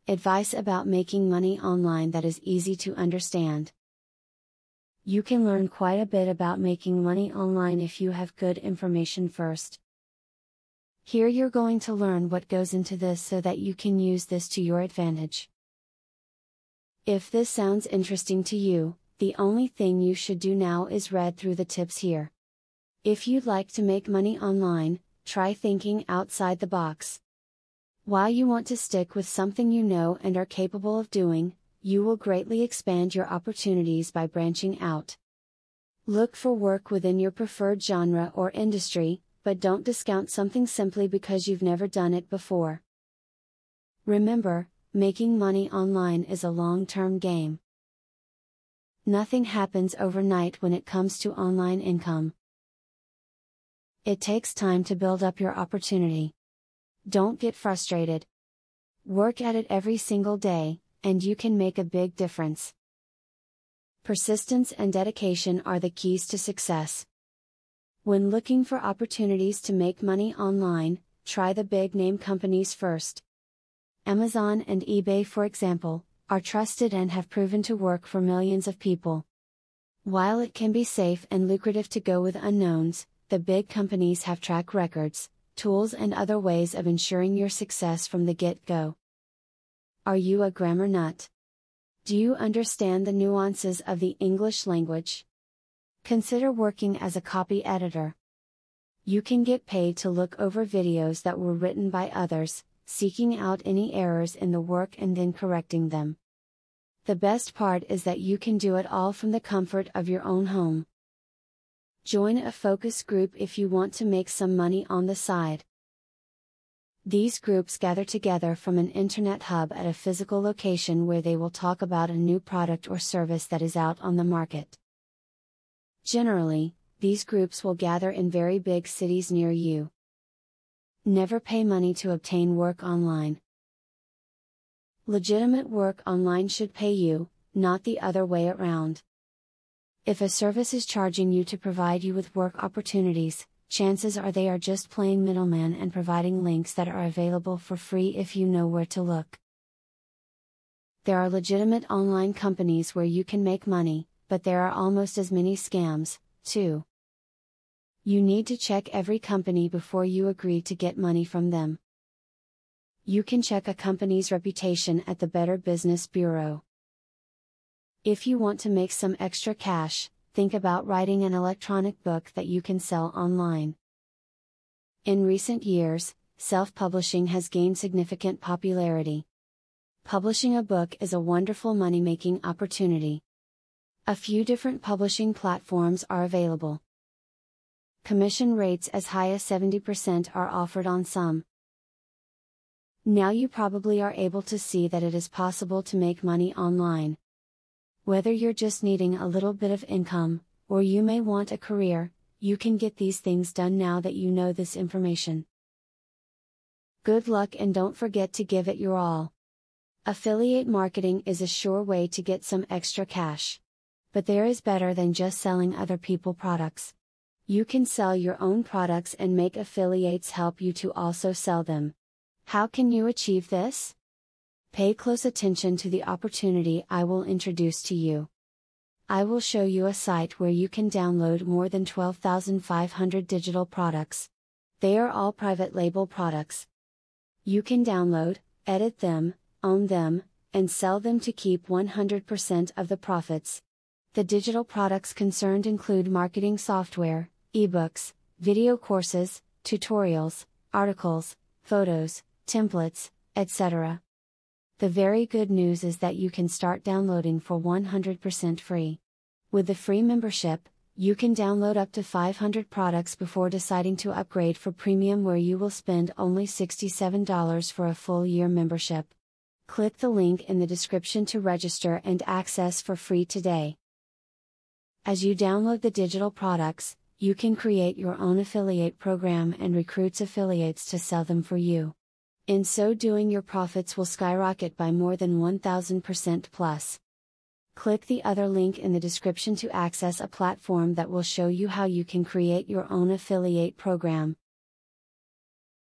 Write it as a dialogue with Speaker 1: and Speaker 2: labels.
Speaker 1: advice about making money online that is easy to understand. You can learn quite a bit about making money online if you have good information first. Here you're going to learn what goes into this so that you can use this to your advantage. If this sounds interesting to you, the only thing you should do now is read through the tips here. If you'd like to make money online, try thinking outside the box. While you want to stick with something you know and are capable of doing, you will greatly expand your opportunities by branching out. Look for work within your preferred genre or industry, but don't discount something simply because you've never done it before. Remember, making money online is a long-term game. Nothing happens overnight when it comes to online income. It takes time to build up your opportunity. Don't get frustrated. Work at it every single day, and you can make a big difference. Persistence and dedication are the keys to success. When looking for opportunities to make money online, try the big name companies first. Amazon and eBay, for example, are trusted and have proven to work for millions of people. While it can be safe and lucrative to go with unknowns, the big companies have track records, tools and other ways of ensuring your success from the get-go. Are you a grammar nut? Do you understand the nuances of the English language? Consider working as a copy editor. You can get paid to look over videos that were written by others, seeking out any errors in the work and then correcting them. The best part is that you can do it all from the comfort of your own home. Join a focus group if you want to make some money on the side. These groups gather together from an internet hub at a physical location where they will talk about a new product or service that is out on the market. Generally, these groups will gather in very big cities near you. Never pay money to obtain work online. Legitimate work online should pay you, not the other way around. If a service is charging you to provide you with work opportunities, chances are they are just playing middleman and providing links that are available for free if you know where to look. There are legitimate online companies where you can make money, but there are almost as many scams, too. You need to check every company before you agree to get money from them. You can check a company's reputation at the Better Business Bureau. If you want to make some extra cash, think about writing an electronic book that you can sell online. In recent years, self-publishing has gained significant popularity. Publishing a book is a wonderful money-making opportunity. A few different publishing platforms are available. Commission rates as high as 70% are offered on some. Now you probably are able to see that it is possible to make money online. Whether you're just needing a little bit of income, or you may want a career, you can get these things done now that you know this information. Good luck and don't forget to give it your all. Affiliate marketing is a sure way to get some extra cash. But there is better than just selling other people's products. You can sell your own products and make affiliates help you to also sell them. How can you achieve this? Pay close attention to the opportunity I will introduce to you. I will show you a site where you can download more than 12,500 digital products. They are all private label products. You can download, edit them, own them, and sell them to keep 100% of the profits. The digital products concerned include marketing software, ebooks, video courses, tutorials, articles, photos, templates, etc. The very good news is that you can start downloading for 100% free. With the free membership, you can download up to 500 products before deciding to upgrade for premium, where you will spend only $67 for a full year membership. Click the link in the description to register and access for free today. As you download the digital products, you can create your own affiliate program and recruit affiliates to sell them for you. In so doing, your profits will skyrocket by more than 1,000% plus. Click the other link in the description to access a platform that will show you how you can create your own affiliate program.